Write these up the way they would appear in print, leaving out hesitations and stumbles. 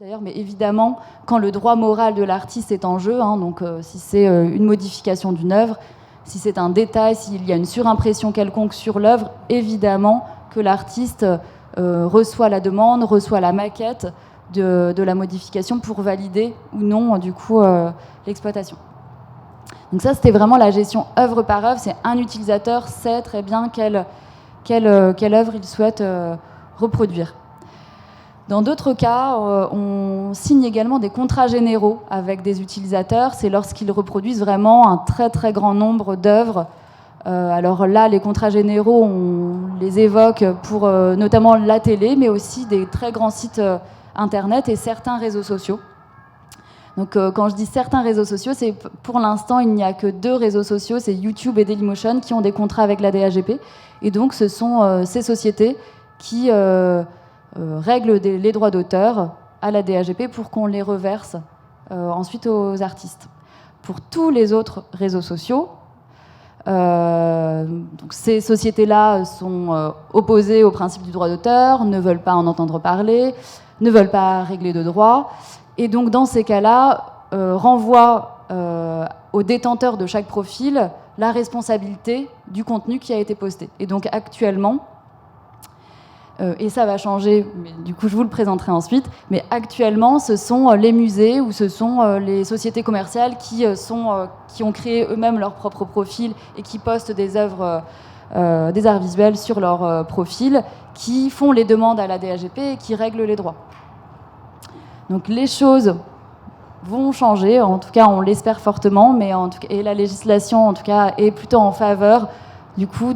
D'ailleurs, mais évidemment, quand le droit moral de l'artiste est en jeu, donc si c'est une modification d'une œuvre, si c'est un détail, s'il y a une surimpression quelconque sur l'œuvre, évidemment que l'artiste reçoit la demande, reçoit la maquette de la modification pour valider ou non, du coup, l'exploitation. Donc ça, c'était vraiment la gestion œuvre par œuvre. C'est un utilisateur sait très bien quelle œuvre il souhaite reproduire. Dans d'autres cas, on signe également des contrats généraux avec des utilisateurs. C'est lorsqu'ils reproduisent vraiment un très très grand nombre d'œuvres. Alors là, les contrats généraux, on les évoque pour notamment la télé, mais aussi des très grands sites internet et certains réseaux sociaux. Donc quand je dis certains réseaux sociaux, c'est pour l'instant, il n'y a que 2 réseaux sociaux, c'est YouTube et Dailymotion, qui ont des contrats avec la DAGP. Et donc ce sont ces sociétés qui règlent les droits d'auteur à la DAGP pour qu'on les reverse ensuite aux artistes. Pour tous les autres réseaux sociaux, donc ces sociétés-là sont opposées au principe du droit d'auteur, ne veulent pas en entendre parler, ne veulent pas régler de droits, et donc dans ces cas-là, renvoient au détenteur de chaque profil la responsabilité du contenu qui a été posté. Et donc actuellement, et ça va changer, mais du coup je vous le présenterai ensuite, mais actuellement ce sont les musées ou ce sont les sociétés commerciales qui ont créé eux-mêmes leur propre profil et qui postent des œuvres, des arts visuels sur leur profil, qui font les demandes à la DAGP et qui règlent les droits. Donc les choses vont changer, en tout cas on l'espère fortement, mais et la législation en tout cas est plutôt en faveur du coup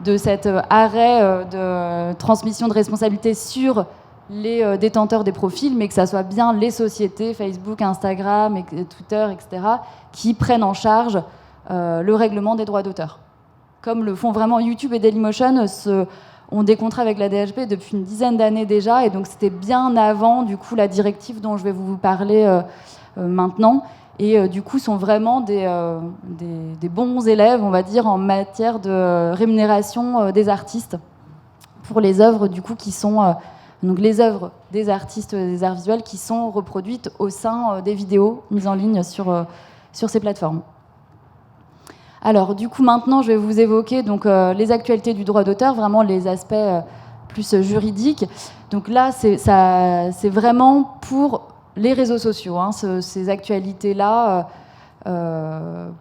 de cet arrêt de transmission de responsabilité sur les détenteurs des profils, mais que ça soit bien les sociétés, Facebook, Instagram, Twitter, etc., qui prennent en charge le règlement des droits d'auteur. Comme le font vraiment YouTube et Dailymotion, ont des contrats avec la DAGP depuis une dizaine d'années déjà, et donc c'était bien avant du coup la directive dont je vais vous parler maintenant. Et du coup sont vraiment des bons élèves, on va dire, en matière de rémunération des artistes pour les œuvres du coup qui sont donc les œuvres des artistes des arts visuels qui sont reproduites au sein des vidéos mises en ligne sur ces plateformes. Alors du coup maintenant je vais vous évoquer donc les actualités du droit d'auteur, vraiment les aspects plus juridiques. Donc là c'est vraiment pour les réseaux sociaux, ces actualités-là,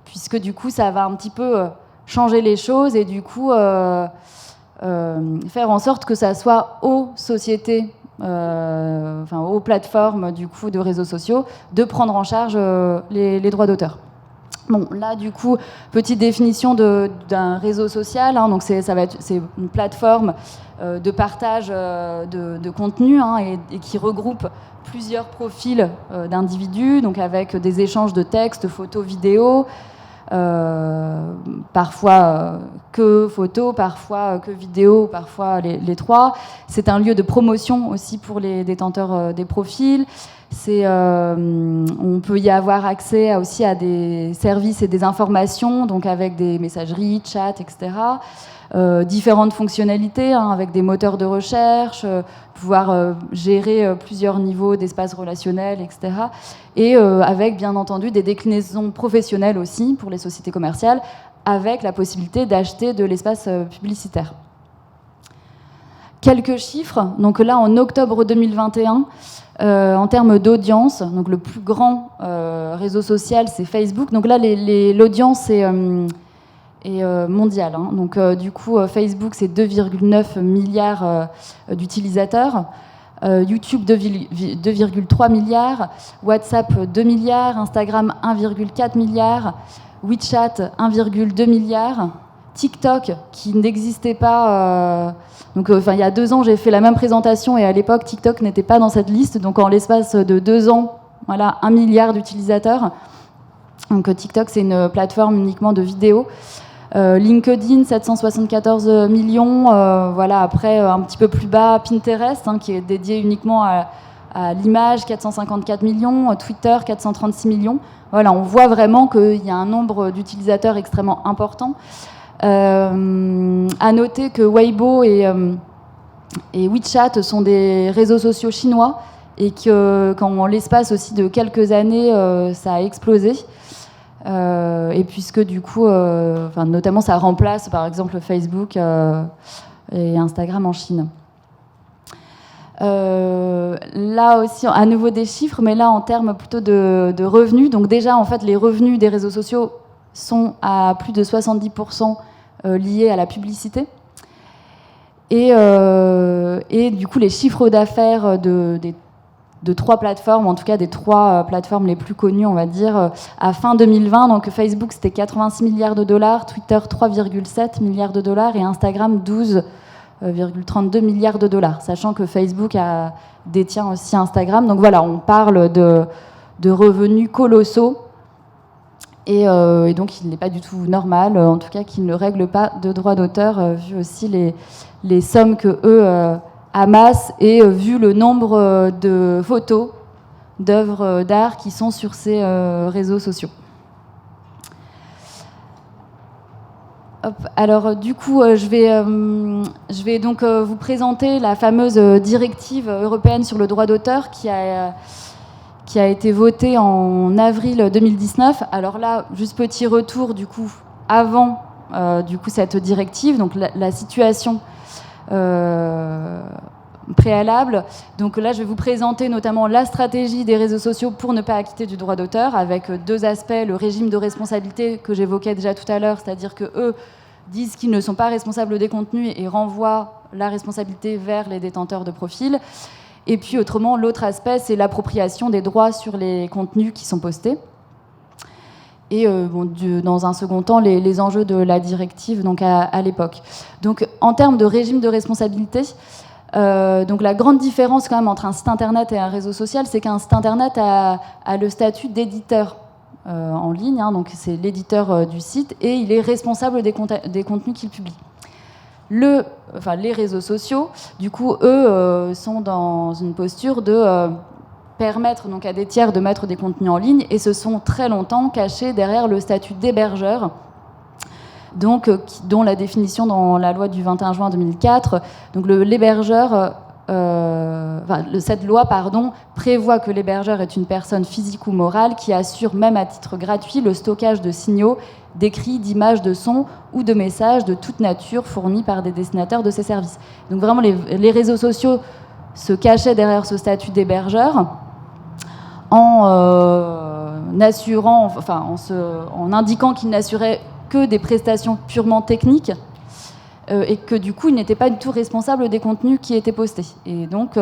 puisque du coup, ça va un petit peu changer les choses et du coup, faire en sorte que ça soit aux sociétés, aux plateformes du coup, de réseaux sociaux, de prendre en charge les droits d'auteur. Bon, là, du coup, petite définition d'un réseau social. Donc c'est une plateforme de partage de contenu et qui regroupe plusieurs profils d'individus, donc avec des échanges de textes, photos, vidéos, parfois que photos, parfois que vidéos, parfois les trois. C'est un lieu de promotion aussi pour les détenteurs des profils. On peut y avoir accès aussi à des services et des informations, donc avec des messageries, chats, etc. Différentes fonctionnalités, avec des moteurs de recherche, pouvoir gérer plusieurs niveaux d'espace relationnel, etc. Et avec, bien entendu, des déclinaisons professionnelles aussi pour les sociétés commerciales, avec la possibilité d'acheter de l'espace publicitaire. Quelques chiffres. Donc là, en octobre 2021, en termes d'audience, donc le plus grand réseau social, c'est Facebook. Donc là, l'audience est mondiale. Donc du coup, Facebook, c'est 2,9 milliards d'utilisateurs. YouTube, 2,3 milliards. WhatsApp, 2 milliards. Instagram, 1,4 milliard. WeChat, 1,2 milliard. TikTok, qui n'existait pas... il y a 2 ans, j'ai fait la même présentation et à l'époque, TikTok n'était pas dans cette liste. Donc, en l'espace de 2 ans, voilà, 1 milliard d'utilisateurs. Donc, TikTok, c'est une plateforme uniquement de vidéos. LinkedIn, 774 millions. Après, un petit peu plus bas, Pinterest, qui est dédié uniquement à l'image, 454 millions. Twitter, 436 millions. Voilà, on voit vraiment qu'il y a un nombre d'utilisateurs extrêmement important. À noter que Weibo et WeChat sont des réseaux sociaux chinois et que qu'en l'espace aussi de quelques années, ça a explosé. Et puisque du coup, notamment ça remplace par exemple Facebook et Instagram en Chine. Là aussi, à nouveau des chiffres, mais là en termes plutôt de revenus. Donc déjà, en fait, les revenus des réseaux sociaux sont à plus de 70% liés à la publicité. Et du coup, les chiffres d'affaires de 3 plateformes, en tout cas des 3 plateformes les plus connues, on va dire, à fin 2020. Donc Facebook, c'était 86 milliards de dollars, Twitter, 3,7 milliards de dollars et Instagram, 12,32 milliards de dollars, sachant que Facebook détient aussi Instagram. Donc voilà, on parle de revenus colossaux. Et donc, il n'est pas du tout normal, en tout cas, qu'ils ne règlent pas de droits d'auteur, vu aussi les sommes que eux amassent et vu le nombre de photos, d'œuvres d'art qui sont sur ces réseaux sociaux. Hop, alors, du coup, je vais donc vous présenter la fameuse directive européenne sur le droit d'auteur qui a été votée en avril 2019. Alors là, juste petit retour, du coup, avant cette directive, donc la situation préalable. Donc là, je vais vous présenter notamment la stratégie des réseaux sociaux pour ne pas acquitter du droit d'auteur, avec 2 aspects, le régime de responsabilité que j'évoquais déjà tout à l'heure, c'est-à-dire qu'eux disent qu'ils ne sont pas responsables des contenus et renvoient la responsabilité vers les détenteurs de profils. Et puis autrement, l'autre aspect, c'est l'appropriation des droits sur les contenus qui sont postés. Et dans un second temps, les enjeux de la directive donc à l'époque. Donc en termes de régime de responsabilité, donc la grande différence quand même entre un site internet et un réseau social, c'est qu'un site internet a le statut d'éditeur en ligne, hein, donc c'est l'éditeur du site, et il est responsable des contenus qu'il publie. Les réseaux sociaux, du coup, eux, sont dans une posture de permettre donc à des tiers de mettre des contenus en ligne et se sont très longtemps cachés derrière le statut d'hébergeur, donc, dont la définition dans la loi du 21 juin 2004, donc l'hébergeur, cette loi prévoit que l'hébergeur est une personne physique ou morale qui assure même à titre gratuit le stockage de signaux, d'écrits, d'images, de sons ou de messages de toute nature fournis par des destinataires de ces services. Donc vraiment, les réseaux sociaux se cachaient derrière ce statut d'hébergeur en indiquant qu'ils n'assuraient que des prestations purement techniques et que du coup, ils n'étaient pas du tout responsables des contenus qui étaient postés. Et donc,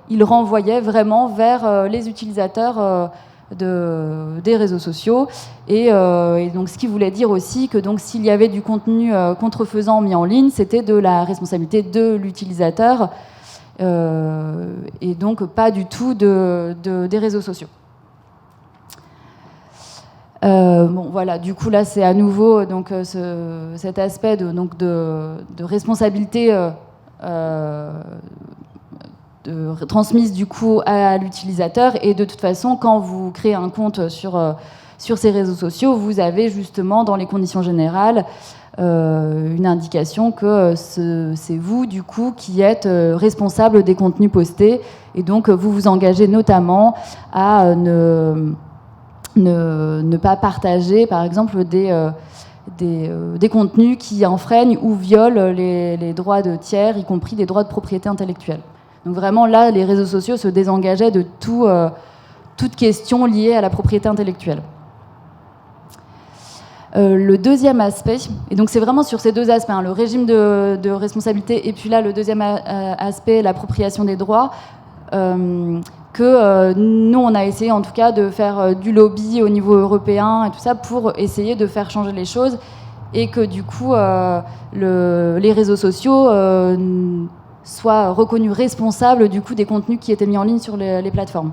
ils renvoyaient vraiment vers les utilisateurs des réseaux sociaux. Et donc, ce qui voulait dire aussi que donc, s'il y avait du contenu contrefaisant mis en ligne, c'était de la responsabilité de l'utilisateur et donc pas du tout des réseaux sociaux. Voilà, du coup là c'est à nouveau donc cet aspect de responsabilité transmise du coup à l'utilisateur, et de toute façon quand vous créez un compte sur ces réseaux sociaux, vous avez justement dans les conditions générales une indication que c'est vous du coup qui êtes responsable des contenus postés, et donc vous vous engagez notamment à ne pas partager, par exemple, des contenus qui enfreignent ou violent les droits de tiers, y compris des droits de propriété intellectuelle. Donc vraiment, là, les réseaux sociaux se désengageaient de toute question liée à la propriété intellectuelle. Le deuxième aspect, et donc c'est vraiment sur ces 2 aspects, hein, le régime de responsabilité, et puis là, le deuxième aspect, l'appropriation des droits, que nous, on a essayé en tout cas de faire du lobby au niveau européen et tout ça pour essayer de faire changer les choses, et que du coup les réseaux sociaux soient reconnus responsables du coup des contenus qui étaient mis en ligne sur les plateformes.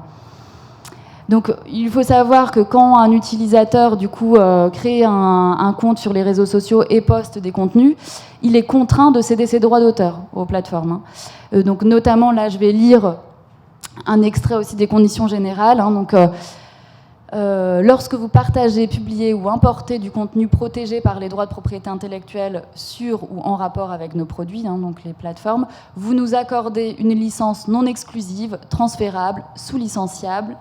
Donc il faut savoir que quand un utilisateur du coup crée un compte sur les réseaux sociaux et poste des contenus, il est contraint de céder ses droits d'auteur aux plateformes, hein. Donc notamment là, je vais lire un extrait aussi des conditions générales, hein, donc lorsque vous partagez, publiez ou importez du contenu protégé par les droits de propriété intellectuelle sur ou en rapport avec nos produits, donc les plateformes, vous nous accordez une licence non exclusive, transférable, sous-licenciable,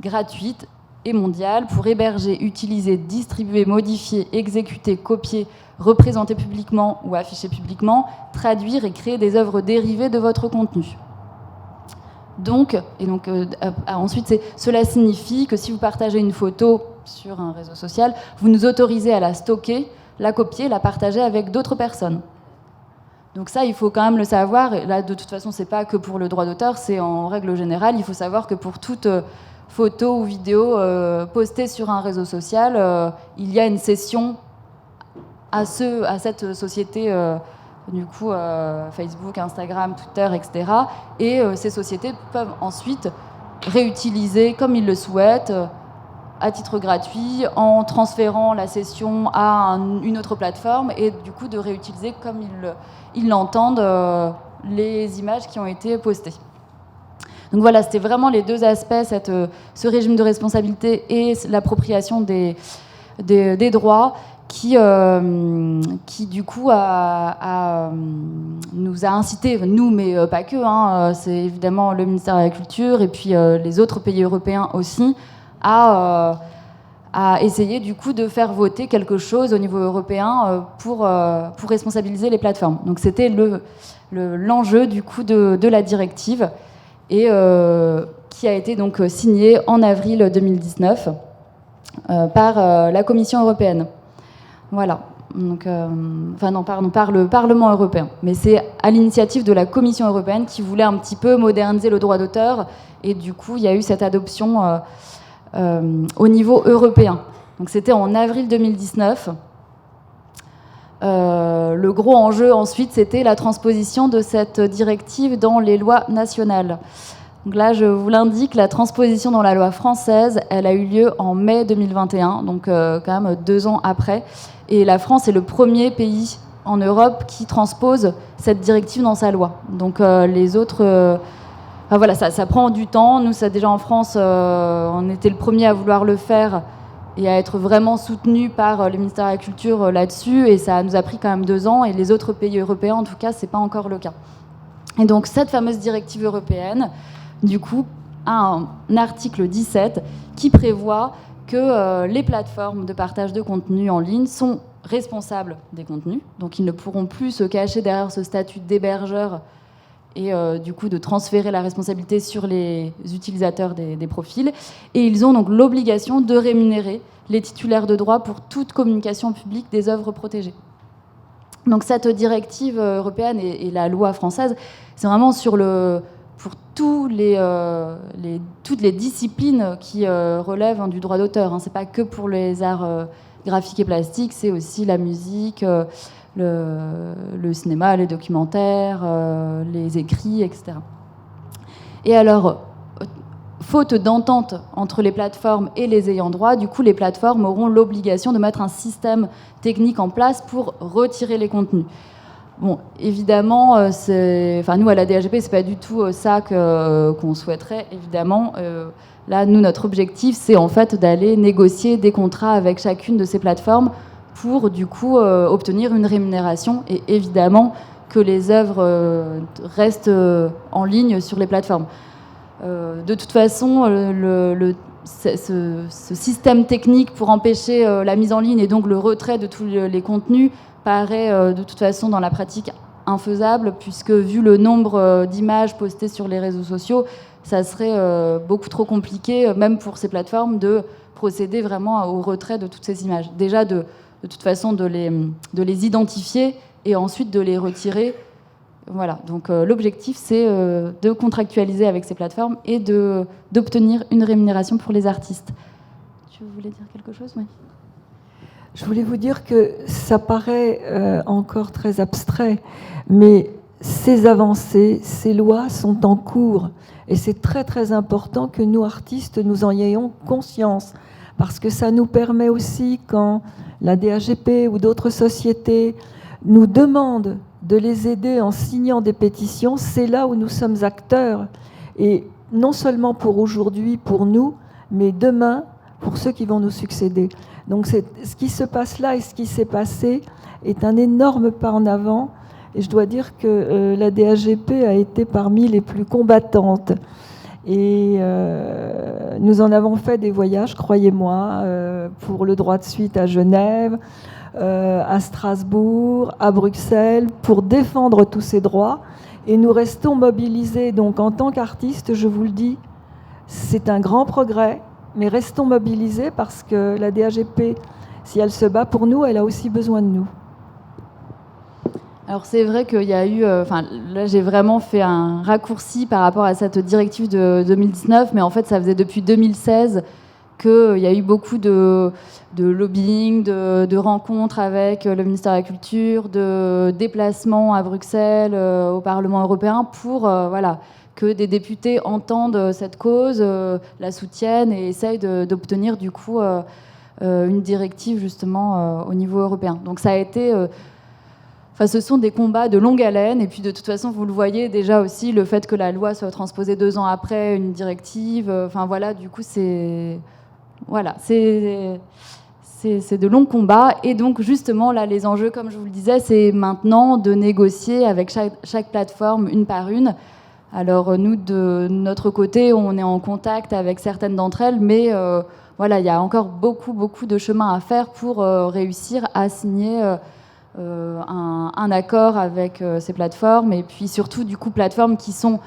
gratuite et mondiale pour héberger, utiliser, distribuer, modifier, exécuter, copier, représenter publiquement ou afficher publiquement, traduire et créer des œuvres dérivées de votre contenu. Ensuite, cela signifie que si vous partagez une photo sur un réseau social, vous nous autorisez à la stocker, la copier, la partager avec d'autres personnes. Donc ça, il faut quand même le savoir. Et là, de toute façon, c'est pas que pour le droit d'auteur, c'est en règle générale. Il faut savoir que pour toute photo ou vidéo postée sur un réseau social, il y a une cession à cette société. Du coup, Facebook, Instagram, Twitter, etc. Et ces sociétés peuvent ensuite réutiliser comme ils le souhaitent, à titre gratuit, en transférant la session à une autre plateforme et du coup de réutiliser comme ils l'entendent les images qui ont été postées. Donc voilà, c'était vraiment les deux aspects, ce régime de responsabilité et l'appropriation des droits qui du coup nous a incité, nous mais pas que, c'est évidemment le ministère de la Culture et puis les autres pays européens aussi, à essayer du coup de faire voter quelque chose au niveau européen pour responsabiliser les plateformes. Donc c'était l'enjeu du coup de la directive et qui a été donc signée en avril 2019 par la Commission européenne. Voilà. Donc, par le Parlement européen. Mais c'est à l'initiative de la Commission européenne qui voulait un petit peu moderniser le droit d'auteur. Et du coup, il y a eu cette adoption au niveau européen. Donc c'était en avril 2019. Le gros enjeu ensuite, c'était la transposition de cette directive dans les lois nationales. Donc là, je vous l'indique, la transposition dans la loi française, elle a eu lieu en mai 2021, donc quand même 2 ans après. Et la France est le premier pays en Europe qui transpose cette directive dans sa loi. Donc les autres... voilà, ça prend du temps. Nous, ça, déjà en France, on était le premier à vouloir le faire et à être vraiment soutenu par le ministère de la Culture là-dessus. Et ça nous a pris quand même 2 ans. Et les autres pays européens, en tout cas, c'est pas encore le cas. Et donc cette fameuse directive européenne, du coup, a un article 17 qui prévoit que les plateformes de partage de contenu en ligne sont responsables des contenus. Donc ils ne pourront plus se cacher derrière ce statut d'hébergeur et du coup de transférer la responsabilité sur les utilisateurs des profils. Et ils ont donc l'obligation de rémunérer les titulaires de droits pour toute communication publique des œuvres protégées. Donc cette directive européenne et la loi française, c'est vraiment pour toutes les disciplines qui relèvent du droit d'auteur. C'est pas que pour les arts graphiques et plastiques, c'est aussi la musique, le cinéma, les documentaires, les écrits, etc. Et alors, faute d'entente entre les plateformes et les ayants droit, du coup, les plateformes auront l'obligation de mettre un système technique en place pour retirer les contenus. Bon, évidemment, nous, à la DHP, c'est pas du tout ça qu'on souhaiterait, évidemment. Là, nous, notre objectif, c'est en fait d'aller négocier des contrats avec chacune de ces plateformes pour, du coup, obtenir une rémunération et évidemment que les œuvres restent en ligne sur les plateformes. De toute façon, ce système technique pour empêcher la mise en ligne et donc le retrait de tous les contenus paraît de toute façon dans la pratique infaisable, puisque vu le nombre d'images postées sur les réseaux sociaux, ça serait beaucoup trop compliqué, même pour ces plateformes, de procéder vraiment au retrait de toutes ces images. Déjà, de toute façon, de les identifier et ensuite de les retirer. Voilà, donc l'objectif, c'est de contractualiser avec ces plateformes et d'obtenir une rémunération pour les artistes. Tu voulais dire quelque chose ? Oui. Je voulais vous dire que ça paraît encore très abstrait, mais ces avancées, ces lois sont en cours. Et c'est très très important que nous, artistes, nous en ayons conscience. Parce que ça nous permet aussi, quand la DHGP ou d'autres sociétés nous demandent de les aider en signant des pétitions, c'est là où nous sommes acteurs. Et non seulement pour aujourd'hui, pour nous, mais demain, pour ceux qui vont nous succéder. Donc ce qui se passe là et ce qui s'est passé est un énorme pas en avant. Et je dois dire que la DAGP a été parmi les plus combattantes. Et nous en avons fait des voyages, croyez-moi, pour le droit de suite à Genève, à Strasbourg, à Bruxelles, pour défendre tous ces droits. Et nous restons mobilisés. Donc en tant qu'artistes, je vous le dis, c'est un grand progrès, mais restons mobilisés parce que la DAGP, si elle se bat pour nous, elle a aussi besoin de nous. Alors c'est vrai qu'il y a eu, là j'ai vraiment fait un raccourci par rapport à cette directive de 2019, mais en fait ça faisait depuis 2016 qu'il y a eu beaucoup de lobbying, de rencontres avec le ministère de la Culture, de déplacements à Bruxelles, au Parlement européen, pour que des députés entendent cette cause, la soutiennent et essayent d'obtenir du coup une directive justement au niveau européen. Donc ça a été... ce sont des combats de longue haleine, et puis de toute façon, vous le voyez déjà aussi, le fait que la loi soit transposée 2 ans après une directive, du coup, c'est de longs combats. Et donc, justement, là, les enjeux, comme je vous le disais, c'est maintenant de négocier avec chaque plateforme une par une. Alors, nous, de notre côté, on est en contact avec certaines d'entre elles, mais il y a encore beaucoup de chemin à faire pour réussir à signer... un accord avec ces plateformes, et puis surtout du coup plateformes qui sont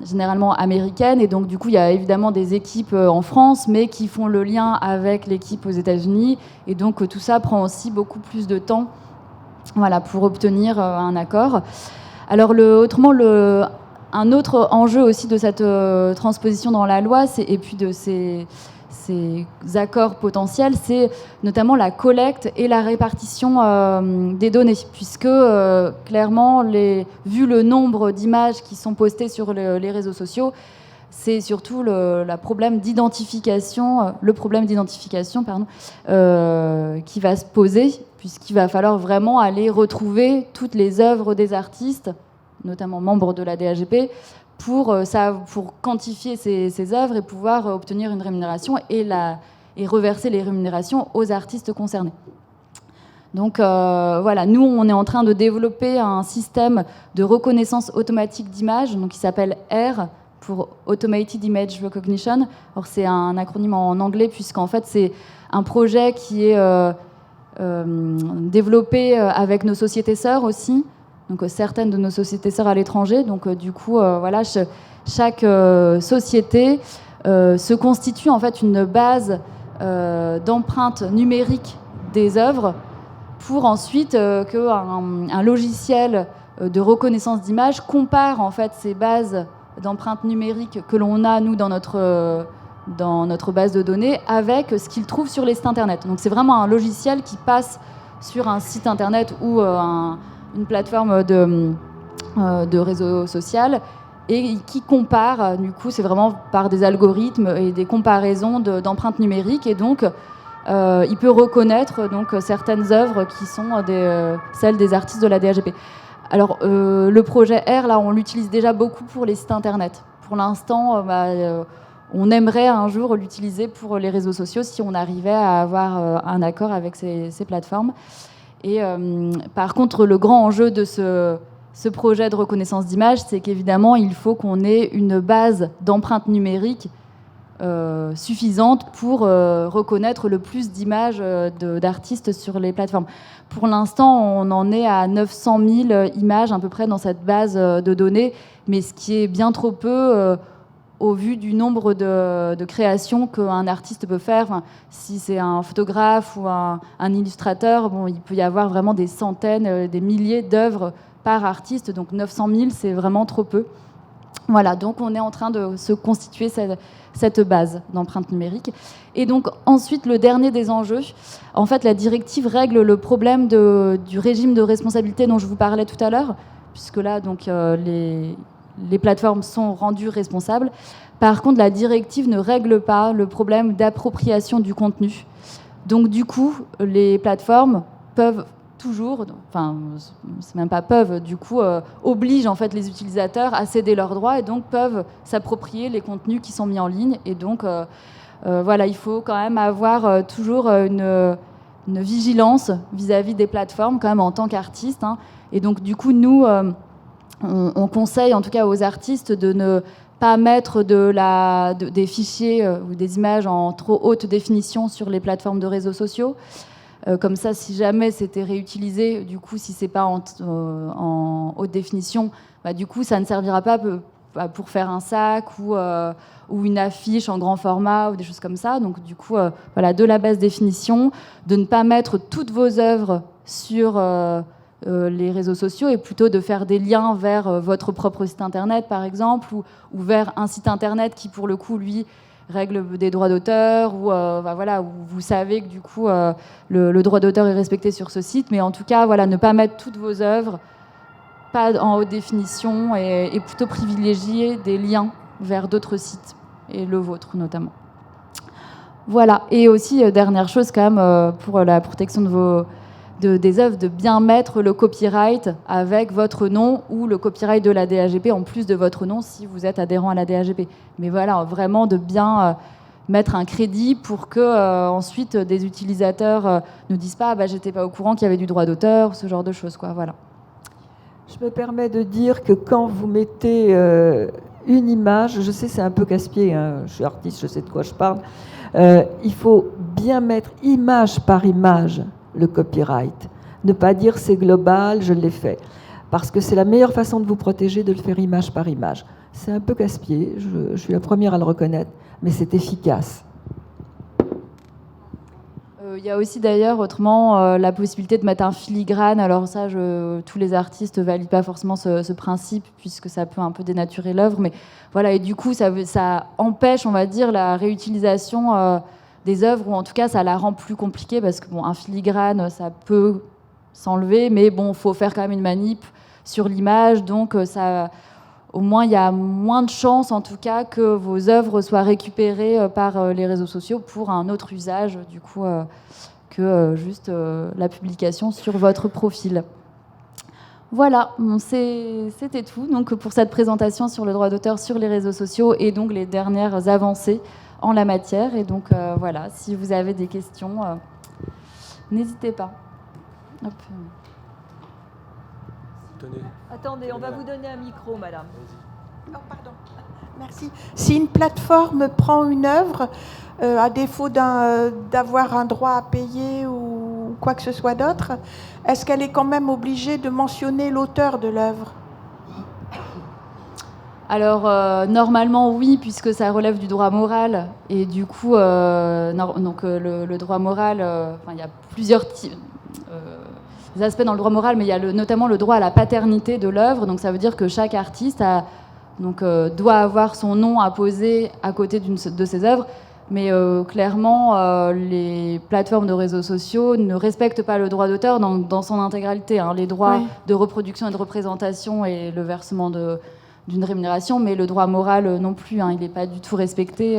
généralement américaines, et donc du coup il y a évidemment des équipes en France mais qui font le lien avec l'équipe aux États-Unis, et donc tout ça prend aussi beaucoup plus de temps pour obtenir un accord. Alors un autre enjeu aussi de cette transposition dans la loi, et puis de ces accords potentiels, c'est notamment la collecte et la répartition des données, puisque clairement, vu le nombre d'images qui sont postées sur les réseaux sociaux, c'est surtout le problème d'identification qui va se poser, puisqu'il va falloir vraiment aller retrouver toutes les œuvres des artistes, notamment membres de la DAGP, pour quantifier ces œuvres et pouvoir obtenir une rémunération et reverser les rémunérations aux artistes concernés. Donc nous, on est en train de développer un système de reconnaissance automatique d'images, qui s'appelle R, pour Automated Image Recognition. Alors, c'est un acronyme en anglais, puisqu'en fait, c'est un projet qui est développé avec nos sociétés sœurs aussi. Donc certaines de nos sociétés sœurs à l'étranger. Donc du coup, chaque société se constitue en fait une base d'empreintes numériques des œuvres, pour ensuite qu'un logiciel de reconnaissance d'images compare en fait ces bases d'empreintes numériques que l'on a nous dans notre base de données avec ce qu'il trouve sur les sites internet. Donc c'est vraiment un logiciel qui passe sur un site internet ou une plateforme de réseau social, et qui compare, du coup, c'est vraiment par des algorithmes et des comparaisons d'empreintes numériques, et donc il peut reconnaître donc certaines œuvres qui sont celles des artistes de la DAGP. Alors le projet R, là, on l'utilise déjà beaucoup pour les sites internet. Pour l'instant, on aimerait un jour l'utiliser pour les réseaux sociaux si on arrivait à avoir un accord avec ces plateformes. Et par contre, le grand enjeu de ce projet de reconnaissance d'images, c'est qu'évidemment, il faut qu'on ait une base d'empreintes numériques suffisante pour reconnaître le plus d'images d'artistes sur les plateformes. Pour l'instant, on en est à 900 000 images à peu près dans cette base de données, mais ce qui est bien trop peu au vu du nombre de créations qu'un artiste peut faire. Enfin, si c'est un photographe ou un illustrateur, il peut y avoir vraiment des centaines, des milliers d'œuvres par artiste, donc 900 000, c'est vraiment trop peu. Voilà, donc on est en train de se constituer cette base d'empreintes numériques. Et donc ensuite, le dernier des enjeux, en fait, la directive règle le problème du régime de responsabilité dont je vous parlais tout à l'heure, puisque là, donc, les plateformes sont rendues responsables. Par contre, la directive ne règle pas le problème d'appropriation du contenu. Donc, du coup, les plateformes peuvent toujours, enfin, c'est même pas peuvent, du coup, obligent en fait les utilisateurs à céder leurs droits, et donc peuvent s'approprier les contenus qui sont mis en ligne. Et donc, Voilà, il faut quand même avoir toujours une vigilance vis-à-vis des plateformes quand même en tant qu'artiste, hein. Et donc du coup nous on conseille en tout cas aux artistes de ne pas mettre des fichiers ou des images en trop haute définition sur les plateformes de réseaux sociaux. Comme ça, si jamais c'était réutilisé, du coup, si c'est pas en haute définition, bah, du coup, ça ne servira pas pour faire un sac ou une affiche en grand format ou des choses comme ça. Donc, du coup, voilà, de la basse définition, de ne pas mettre toutes vos œuvres sur les réseaux sociaux et plutôt de faire des liens vers votre propre site internet, par exemple, ou vers un site internet qui, pour le coup, lui, règle des droits d'auteur, ou voilà, où vous savez que du coup le droit d'auteur est respecté sur ce site, mais en tout cas, voilà, ne pas mettre toutes vos œuvres pas en haute définition et plutôt privilégier des liens vers d'autres sites, et le vôtre notamment. Voilà, et aussi, dernière chose quand même, pour la protection des œuvres, de bien mettre le copyright avec votre nom ou le copyright de la DAGP en plus de votre nom si vous êtes adhérent à la DAGP. Mais voilà, vraiment de bien mettre un crédit pour que ensuite des utilisateurs ne disent pas bah, j'étais pas au courant qu'il y avait du droit d'auteur, ce genre de choses, quoi. Voilà. Je me permets de dire que quand vous mettez une image, je sais c'est un peu casse-pied, hein, je suis artiste, je sais de quoi je parle, il faut bien mettre image par image le copyright. Ne pas dire c'est global, je l'ai fait. Parce que c'est la meilleure façon de vous protéger de le faire image par image. C'est un peu casse-pied, je suis la première à le reconnaître, mais c'est efficace. Il y a aussi d'ailleurs autrement la possibilité de mettre un filigrane. Alors ça, tous les artistes ne valident pas forcément ce principe puisque ça peut un peu dénaturer l'œuvre. Mais voilà, et du coup, ça empêche, on va dire, la réutilisation des œuvres, ou en tout cas, ça la rend plus compliquée parce que bon, un filigrane, ça peut s'enlever, mais bon, faut faire quand même une manip sur l'image, donc au moins, il y a moins de chances, en tout cas, que vos œuvres soient récupérées par les réseaux sociaux pour un autre usage, du coup, que juste la publication sur votre profil. Voilà, bon, c'était tout donc, pour cette présentation sur le droit d'auteur sur les réseaux sociaux et donc les dernières avancées en la matière. Et donc, voilà, si vous avez des questions, n'hésitez pas. Hop. Tenez. Attendez, on va vous donner un micro, madame. Oh, pardon. Merci. Si une plateforme prend une œuvre, à défaut d'avoir un droit à payer ou quoi que ce soit d'autre, est-ce qu'elle est quand même obligée de mentionner l'auteur de l'œuvre ? Alors, normalement, oui, puisque ça relève du droit moral. Et du coup, donc, le droit moral, il y a plusieurs aspects dans le droit moral, mais il y a notamment le droit à la paternité de l'œuvre. Donc, ça veut dire que chaque artiste doit avoir son nom apposé à côté de ses œuvres. Mais clairement, les plateformes de réseaux sociaux ne respectent pas le droit d'auteur dans son intégralité, hein. Les droits de reproduction et de représentation et le versement d'une rémunération, mais le droit moral non plus, hein, il n'est pas du tout respecté.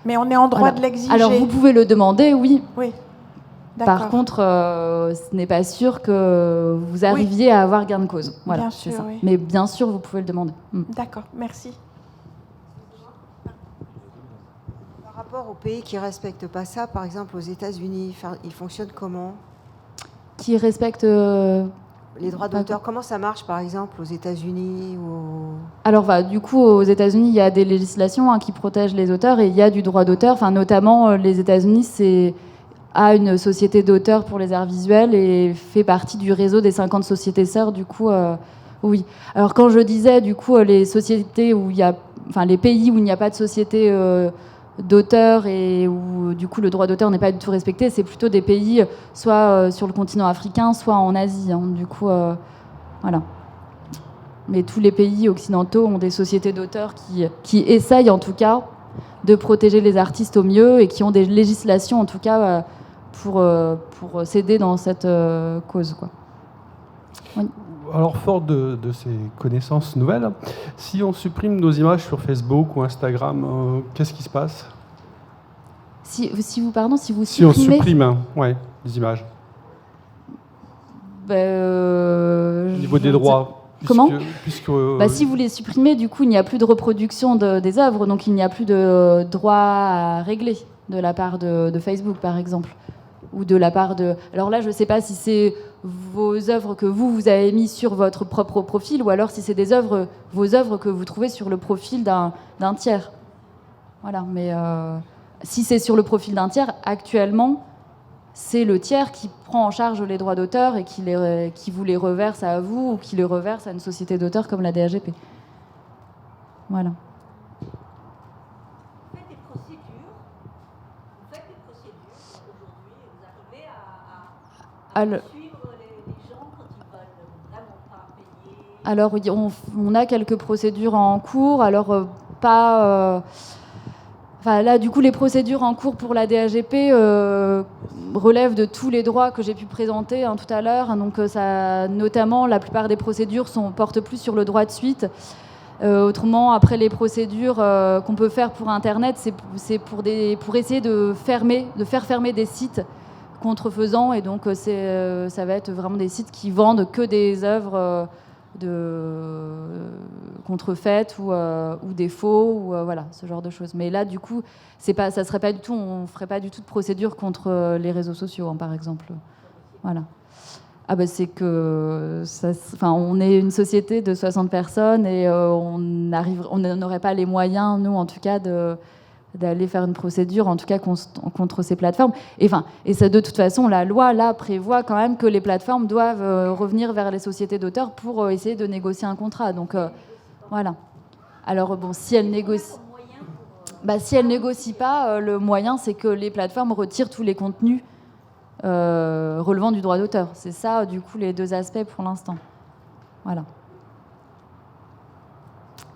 Mais on est en droit voilà. de l'exiger. Alors vous pouvez le demander, oui. Oui. Par contre, ce n'est pas sûr que vous arriviez à avoir gain de cause. Voilà, bien sûr, c'est ça. Oui. Mais bien sûr, vous pouvez le demander. D'accord, merci. Par rapport aux pays qui ne respectent pas ça, par exemple aux États-Unis, ils fonctionnent comment ? Qui respectent les droits d'auteur, comment ça marche par exemple aux États-Unis ou... Alors, du coup, aux États-Unis, il y a des législations qui protègent les auteurs et il y a du droit d'auteur. Enfin, notamment, les États-Unis a une société d'auteurs pour les arts visuels et fait partie du réseau des 50 sociétés sœurs. Du coup, oui. Alors, quand je disais, du coup, les sociétés les pays où il n'y a pas de société d'auteurs et où, du coup, le droit d'auteur n'est pas du tout respecté, c'est plutôt des pays soit sur le continent africain, soit en Asie. Hein. Du coup, voilà. Mais tous les pays occidentaux ont des sociétés d'auteurs qui essayent, en tout cas, de protéger les artistes au mieux et qui ont des législations, en tout cas, pour s'aider dans cette cause, quoi. Oui. Alors, fort de ces connaissances nouvelles, si on supprime nos images sur Facebook ou Instagram, qu'est-ce qui se passe ? Si vous Si on supprimez... supprime les images. Au Au niveau des droits. Comment puisque, Si vous les supprimez, du coup, il n'y a plus de reproduction des œuvres, donc il n'y a plus de droit à régler de la part de Facebook, par exemple. Ou de la part de... Alors là, je ne sais pas si c'est vos œuvres que vous avez mises sur votre propre profil, ou alors si c'est vos œuvres que vous trouvez sur le profil d'un tiers. Voilà, mais si c'est sur le profil d'un tiers, actuellement, c'est le tiers qui prend en charge les droits d'auteur et qui vous les reverse à vous ou qui les reverse à une société d'auteur comme la DAGP. Voilà. Vous faites des procédures aujourd'hui et vous arrivez à suivre les gens quand ils veulent vraiment pas payer. Alors oui, on a quelques procédures en cours, alors pas... là, du coup, les procédures en cours pour la DAGP relèvent de tous les droits que j'ai pu présenter tout à l'heure. Donc, notamment, la plupart des procédures portent plus sur le droit de suite. Autrement, après, les procédures qu'on peut faire pour Internet, c'est pour essayer de faire fermer des sites contrefaisants. Et donc, ça va être vraiment des sites qui vendent que des œuvres contrefaites ou des faux ou voilà, ce genre de choses. Mais là, du coup, ça serait pas du tout, on ferait pas du tout de procédure contre les réseaux sociaux, par exemple. Voilà. C'est que on est une société de 60 personnes et on n'aurait pas les moyens, nous en tout cas, d'aller faire une procédure, en tout cas contre ces plateformes. Et ça, de toute façon, la loi là prévoit quand même que les plateformes doivent revenir vers les sociétés d'auteurs pour essayer de négocier un contrat. Donc voilà. Alors si elles négocient, si elles négocient pas, le moyen c'est que les plateformes retirent tous les contenus relevant du droit d'auteur. C'est ça, du coup, les deux aspects pour l'instant. Voilà.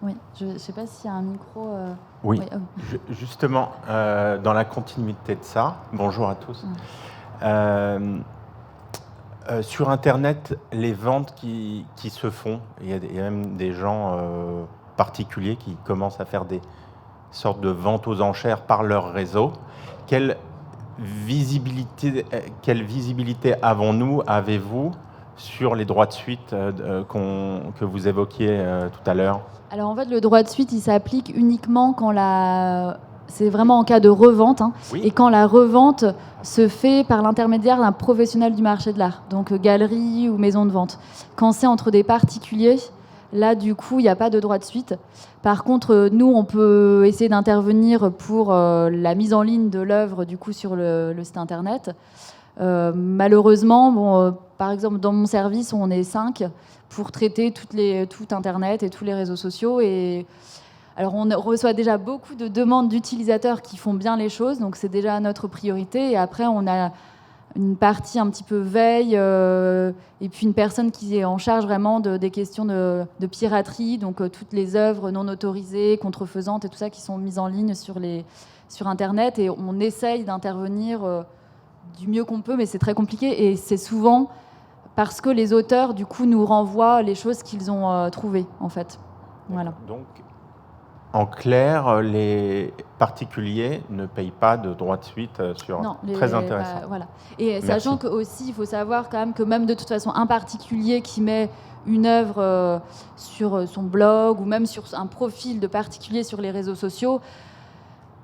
Oui, je ne sais pas s'il y a un micro... Oui, justement, dans la continuité de ça, bonjour à tous. Sur Internet, les ventes qui se font, il y a même des gens particuliers qui commencent à faire des sortes de ventes aux enchères par leur réseau. Quelle visibilité avez-vous sur les droits de suite que vous évoquiez tout à l'heure? Alors en fait, le droit de suite, il s'applique uniquement quand c'est vraiment en cas de revente, Oui. Et quand la revente se fait par l'intermédiaire d'un professionnel du marché de l'art, donc galerie ou maison de vente. Quand c'est entre des particuliers, là, du coup, il n'y a pas de droit de suite. Par contre, nous, on peut essayer d'intervenir pour la mise en ligne de l'œuvre, du coup, sur le site Internet. Malheureusement, par exemple, dans mon service, on est 5 pour traiter tout Internet et tous les réseaux sociaux. Et alors, on reçoit déjà beaucoup de demandes d'utilisateurs qui font bien les choses, donc c'est déjà notre priorité. Et après, on a une partie un petit peu veille, et puis une personne qui est en charge vraiment des questions de piraterie, donc toutes les œuvres non autorisées, contrefaisantes et tout ça qui sont mises en ligne sur Internet. Et on essaye d'intervenir du mieux qu'on peut, mais c'est très compliqué. Et c'est souvent parce que les auteurs, du coup, nous renvoient les choses qu'ils ont trouvées, en fait. Voilà. Donc, en clair, les particuliers ne payent pas de droits de suite sur... Non, très intéressant. Voilà. Et sachant qu'aussi, il faut savoir quand même que même de toute façon, un particulier qui met une œuvre sur son blog ou même sur un profil de particulier sur les réseaux sociaux,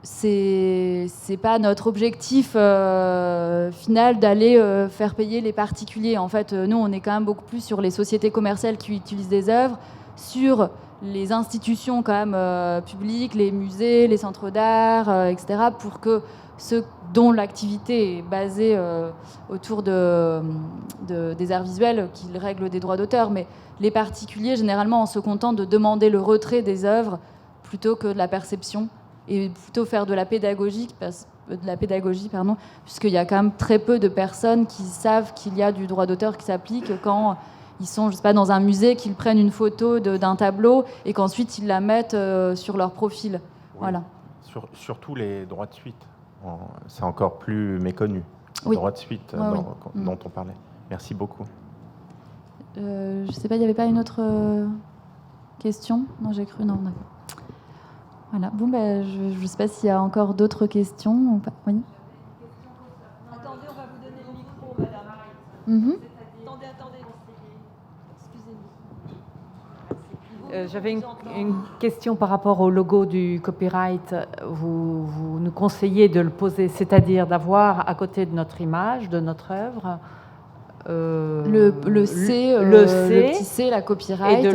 c'est pas notre objectif final d'aller faire payer les particuliers. En fait, nous, on est quand même beaucoup plus sur les sociétés commerciales qui utilisent des œuvres, sur les institutions quand même publiques, les musées, les centres d'art, etc., pour que ceux dont l'activité est basée autour des arts visuels, qu'ils règlent des droits d'auteur. Mais les particuliers, généralement, on se contente de demander le retrait des œuvres plutôt que de la perception, et plutôt faire de la pédagogie, puisqu'il y a quand même très peu de personnes qui savent qu'il y a du droit d'auteur qui s'applique quand ils sont, je sais pas, dans un musée, qu'ils prennent une photo d'un tableau et qu'ensuite ils la mettent sur leur profil. Oui. Voilà. Surtout les droits de suite, c'est encore plus méconnu. Les Oui. droits de suite dont on parlait. Merci beaucoup. Je sais pas, il n'y avait pas une autre question? Non, j'ai cru, non. D'accord. Voilà. Bon, je ne sais pas s'il y a encore d'autres questions ou pas. Oui. Attendez, on va vous donner le micro, madame. Mm-hmm. Attendez. Excusez-nous. J'avais une question par rapport au logo du copyright. Vous nous conseillez de le poser, c'est-à-dire d'avoir à côté de notre image, de notre œuvre, le C, le petit C, la copyright. Et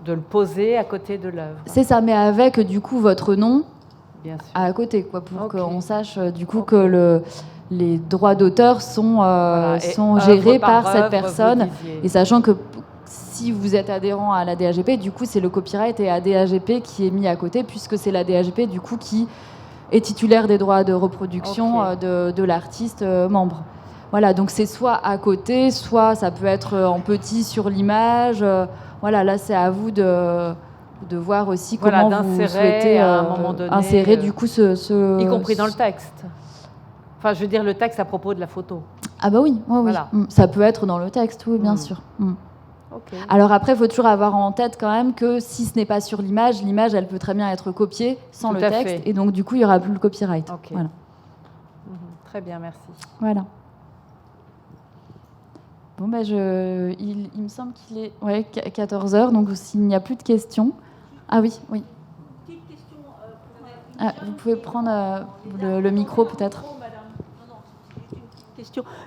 de le poser à côté de l'œuvre. C'est ça, mais avec du coup votre nom Bien sûr. à côté, quoi, pour qu'on sache du coup que les droits d'auteur sont gérés par cette personne. Et sachant que si vous êtes adhérent à la DAGP, du coup, c'est le copyright et ADAGP qui est mis à côté, puisque c'est la DAGP, du coup, qui est titulaire des droits de reproduction de l'artiste membre. Voilà, donc c'est soit à côté, soit ça peut être en petit sur l'image. Voilà, là, c'est à vous de voir aussi comment vous souhaitez à un moment donné, insérer, du coup, y compris dans le texte. Enfin, je veux dire, le texte à propos de la photo. Ah bah oui, oui. Voilà. Ça peut être dans le texte, oui, bien sûr. Okay. Alors après, il faut toujours avoir en tête quand même que si ce n'est pas sur l'image, elle peut très bien être copiée sans Tout le à texte, fait. et donc du coup, il n'y aura plus le copyright. Okay. Voilà. Très bien, merci. Voilà. Bon, bah, il me semble qu'il est 14h, donc s'il n'y a plus de questions... Ah oui. Petite question vous pouvez prendre le micro peut-être.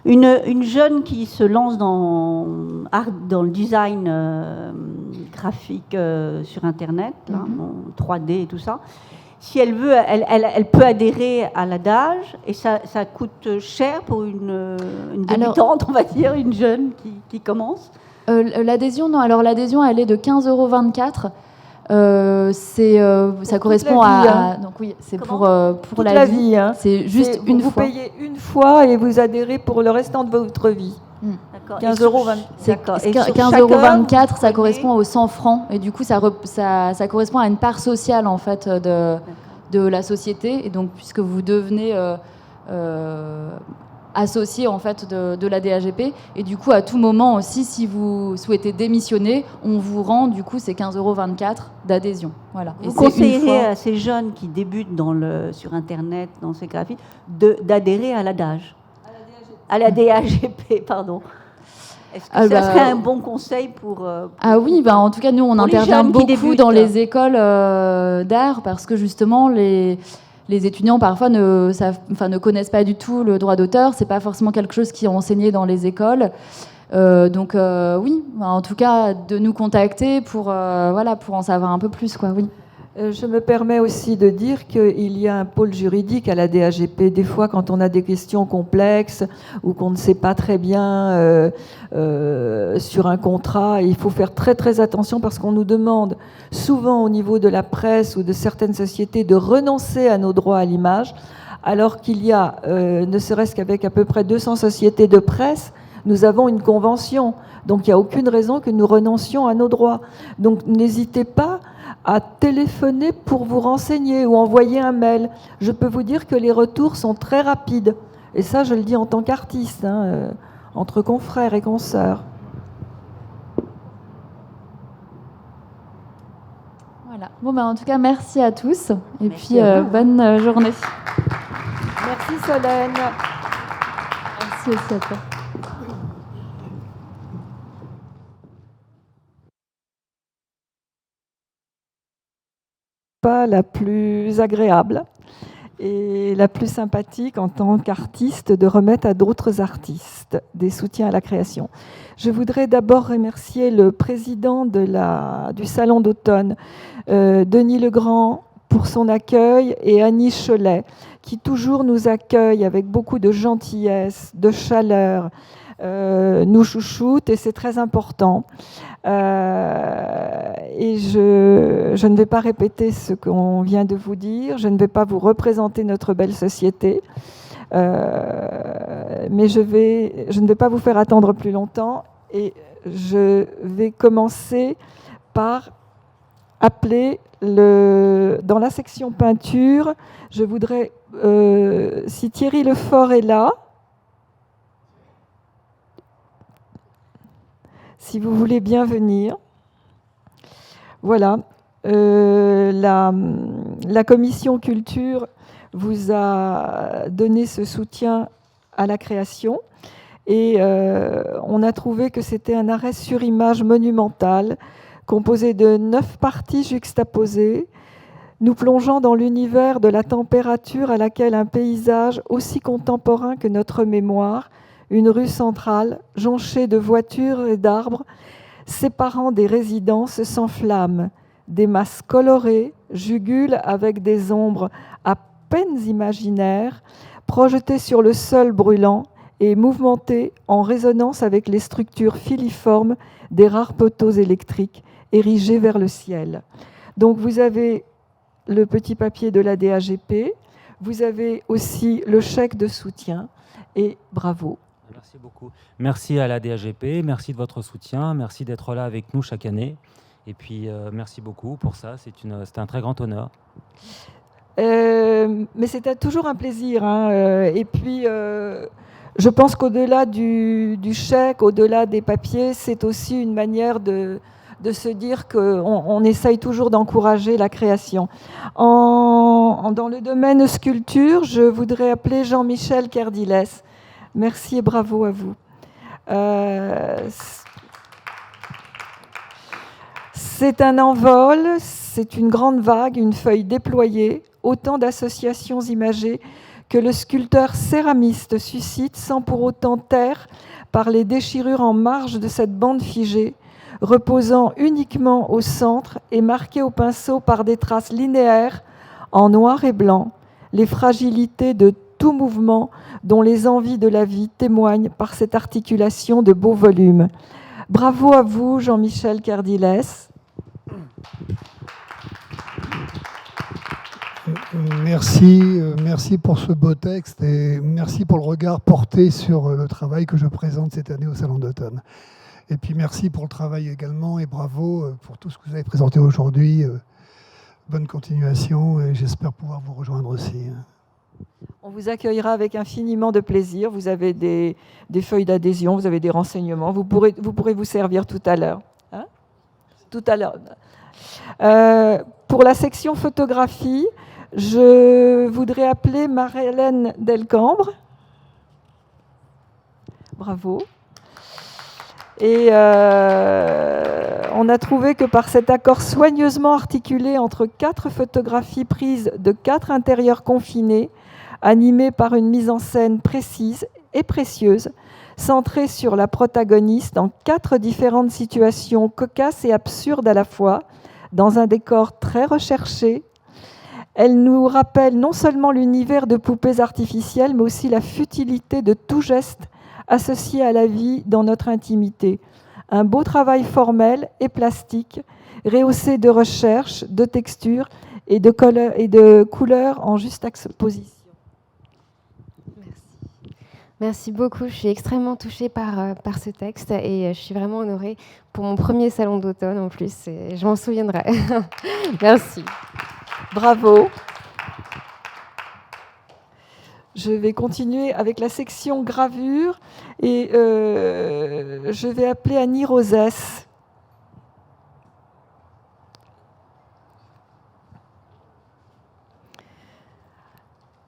Une jeune qui se lance dans le design graphique sur Internet, là, en 3D et tout ça, si elle veut, elle peut adhérer à l'adage, et ça coûte cher pour une débutante, on va dire, une jeune qui commence. L'adhésion, non. Alors l'adhésion, elle est de 15,24 €. Ça correspond à donc oui, c'est pour la vie. Hein. C'est juste une fois. Vous payez une fois et vous adhérez pour le restant de votre vie. 15,24 €, ça correspond aux 100 francs, et du coup ça correspond à une part sociale en fait de la société, et donc puisque vous devenez associé en fait de la DAGP, et du coup à tout moment aussi, si vous souhaitez démissionner, on vous rend du coup ces 15,24 € d'adhésion. Voilà. Vous conseillerez à ces jeunes qui débutent sur Internet, dans ces graphiques, d'adhérer à l'adage, à la DAGP, pardon. Est-ce que ça serait un bon conseil pour Ah oui, en tout cas, nous, on intervient beaucoup dans les écoles d'art, parce que justement, les étudiants, parfois, ne connaissent pas du tout le droit d'auteur. C'est pas forcément quelque chose qui est enseigné dans les écoles. Donc, oui, en tout cas, de nous contacter pour en savoir un peu plus, quoi, oui. Je me permets aussi de dire qu'il y a un pôle juridique à la DAGP. Des fois, quand on a des questions complexes ou qu'on ne sait pas très bien sur un contrat, il faut faire très très attention, parce qu'on nous demande souvent au niveau de la presse ou de certaines sociétés de renoncer à nos droits à l'image, alors qu'il y a, ne serait-ce qu'avec à peu près 200 sociétés de presse, nous avons une convention. Donc il n'y a aucune raison que nous renoncions à nos droits. Donc n'hésitez pas à téléphoner pour vous renseigner ou envoyer un mail. Je peux vous dire que les retours sont très rapides. Et ça, je le dis en tant qu'artiste, entre confrères et consoeurs. Voilà. Bon, en tout cas, merci à tous. Et puis, bonne journée. Merci Solène. Merci aussi à toi. Pas la plus agréable et la plus sympathique en tant qu'artiste de remettre à d'autres artistes des soutiens à la création. Je voudrais d'abord remercier le président du Salon d'automne, Denis Legrand, pour son accueil, et Annie Cholet, qui toujours nous accueille avec beaucoup de gentillesse, de chaleur, nous chouchoute, et c'est très important. Et je ne vais pas répéter ce qu'on vient de vous dire, je ne vais pas vous représenter notre belle société, mais je ne vais pas vous faire attendre plus longtemps, et je vais commencer par appeler dans la section peinture. Je voudrais, si Thierry Lefort est là, si vous voulez bien venir. Voilà. La commission culture vous a donné ce soutien à la création, et on a trouvé que c'était un arrêt sur image monumental composé de 9 parties juxtaposées, nous plongeant dans l'univers de la température à laquelle un paysage aussi contemporain que notre mémoire, une rue centrale, jonchée de voitures et d'arbres, séparant des résidences, s'enflamme. Des masses colorées jugulent avec des ombres à peine imaginaires, projetées sur le sol brûlant et mouvementées en résonance avec les structures filiformes des rares poteaux électriques érigés vers le ciel. Donc vous avez le petit papier de la DAGP, vous avez aussi le chèque de soutien, et bravo. Merci beaucoup. Merci à la DAGP, merci de votre soutien, merci d'être là avec nous chaque année. Et puis, merci beaucoup pour ça, c'est un très grand honneur. Mais c'était toujours un plaisir. Hein. Et puis, je pense qu'au-delà du chèque, au-delà des papiers, c'est aussi une manière de se dire qu'on essaye toujours d'encourager la création. Dans le domaine sculpture, je voudrais appeler Jean-Michel Kerdiles. Merci et bravo à vous. C'est un envol, c'est une grande vague, une feuille déployée, autant d'associations imagées que le sculpteur céramiste suscite sans pour autant taire par les déchirures en marge de cette bande figée, reposant uniquement au centre et marquée au pinceau par des traces linéaires en noir et blanc, les fragilités de tout mouvement dont les envies de la vie témoignent par cette articulation de beaux volumes. Bravo à vous, Jean-Michel Kerdiles. Merci pour ce beau texte et merci pour le regard porté sur le travail que je présente cette année au Salon d'automne. Et puis merci pour le travail également et bravo pour tout ce que vous avez présenté aujourd'hui. Bonne continuation et j'espère pouvoir vous rejoindre aussi. On vous accueillera avec infiniment de plaisir. Vous avez des feuilles d'adhésion, vous avez des renseignements. Vous pourrez vous servir tout à l'heure. Hein ? Tout à l'heure. Pour la section photographie, je voudrais appeler Marie-Hélène Delcambre. Bravo. Et on a trouvé que par cet accord soigneusement articulé entre 4 photographies prises de 4 intérieurs confinés, animés par une mise en scène précise et précieuse, centrée sur la protagoniste en 4 différentes situations cocasses et absurdes à la fois, dans un décor très recherché, elle nous rappelle non seulement l'univers de poupées artificielles, mais aussi la futilité de tout geste associé à la vie dans notre intimité. Un beau travail formel et plastique, rehaussé de recherche, de texture et de couleurs en juste exposition. Merci beaucoup. Je suis extrêmement touchée par ce texte et je suis vraiment honorée pour mon premier salon d'automne en plus. Et je m'en souviendrai. Merci. Bravo. Je vais continuer avec la section gravure et je vais appeler Annie Rosès.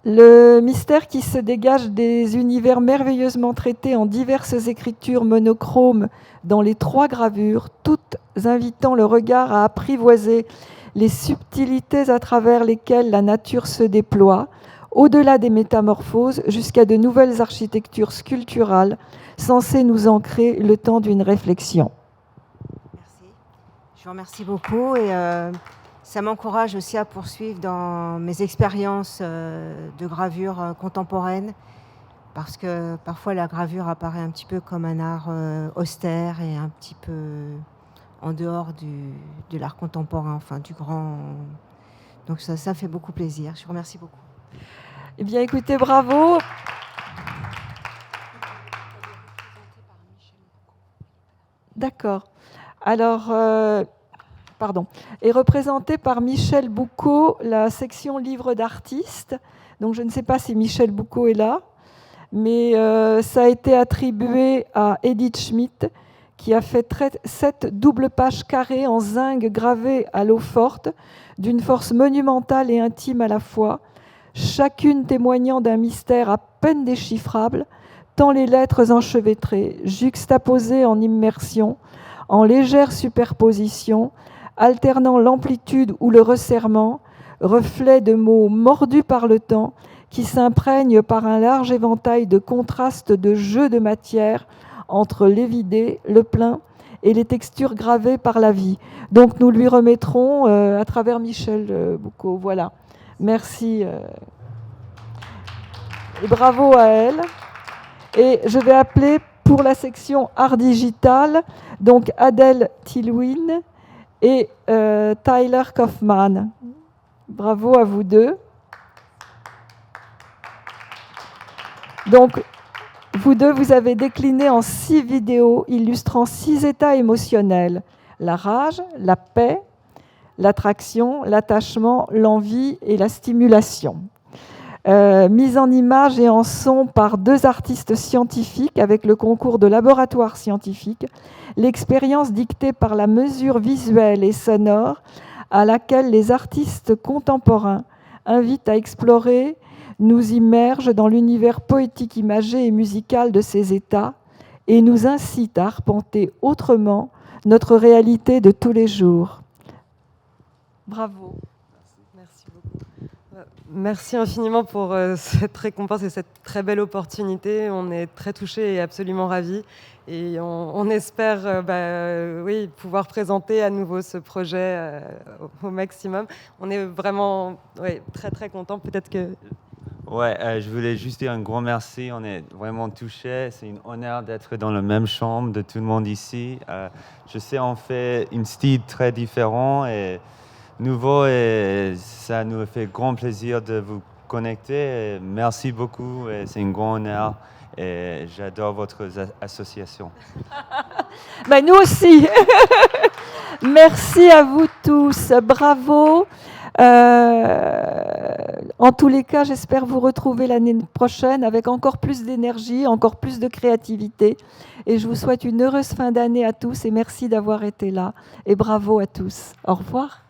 Le mystère qui se dégage des univers merveilleusement traités en diverses écritures monochromes dans les 3 gravures, toutes invitant le regard à apprivoiser les subtilités à travers lesquelles la nature se déploie, au-delà des métamorphoses jusqu'à de nouvelles architectures sculpturales censées nous ancrer le temps d'une réflexion. Merci. Je vous remercie beaucoup et ça m'encourage aussi à poursuivre dans mes expériences de gravure contemporaine parce que parfois la gravure apparaît un petit peu comme un art austère et un petit peu en dehors de l'art contemporain, enfin du grand... Donc ça fait beaucoup plaisir. Je vous remercie beaucoup. Eh bien, écoutez, bravo. D'accord. Alors, est représentée par Michel Boucaud, la section livre d'artistes. Donc, je ne sais pas si Michel Boucaud est là, mais ça a été attribué à Edith Schmidt, qui a fait 7 doubles pages carrées en zinc gravées à l'eau forte, d'une force monumentale et intime à la fois, chacune témoignant d'un mystère à peine déchiffrable, tant les lettres enchevêtrées, juxtaposées en immersion, en légère superposition, alternant l'amplitude ou le resserrement, reflet de mots mordus par le temps, qui s'imprègnent par un large éventail de contrastes de jeux de matière entre l'évidé, le plein et les textures gravées par la vie. Donc nous lui remettrons à travers Michel Boucault. Voilà. Merci. Et bravo à elle. Et je vais appeler pour la section art digital, donc Adèle Tilwin et Tyler Kaufman. Bravo à vous deux. Donc, vous deux, vous avez décliné en 6 vidéos illustrant 6 états émotionnels: la rage, la paix, l'attraction, l'attachement, l'envie et la stimulation. Mise en image et en son par 2 artistes scientifiques avec le concours de laboratoires scientifiques, l'expérience dictée par la mesure visuelle et sonore à laquelle les artistes contemporains invitent à explorer, nous immerge dans l'univers poétique, imagé et musical de ces états et nous incite à arpenter autrement notre réalité de tous les jours. Bravo. Merci beaucoup. Merci infiniment pour cette récompense et cette très belle opportunité. On est très touchés et absolument ravis. Et on espère oui, pouvoir présenter à nouveau ce projet au maximum. On est vraiment très très contents. Peut-être que... Ouais, je voulais juste dire un grand merci. On est vraiment touchés. C'est un honneur d'être dans la même chambre de tout le monde ici. Je sais, on fait un style très différent et nouveau et ça nous fait grand plaisir de vous connecter. Merci beaucoup. C'est un grand honneur et j'adore votre association. Ben, nous aussi. Merci à vous tous. Bravo. En tous les cas, j'espère vous retrouver l'année prochaine avec encore plus d'énergie, encore plus de créativité. Et je vous souhaite une heureuse fin d'année à tous et merci d'avoir été là. Et bravo à tous. Au revoir.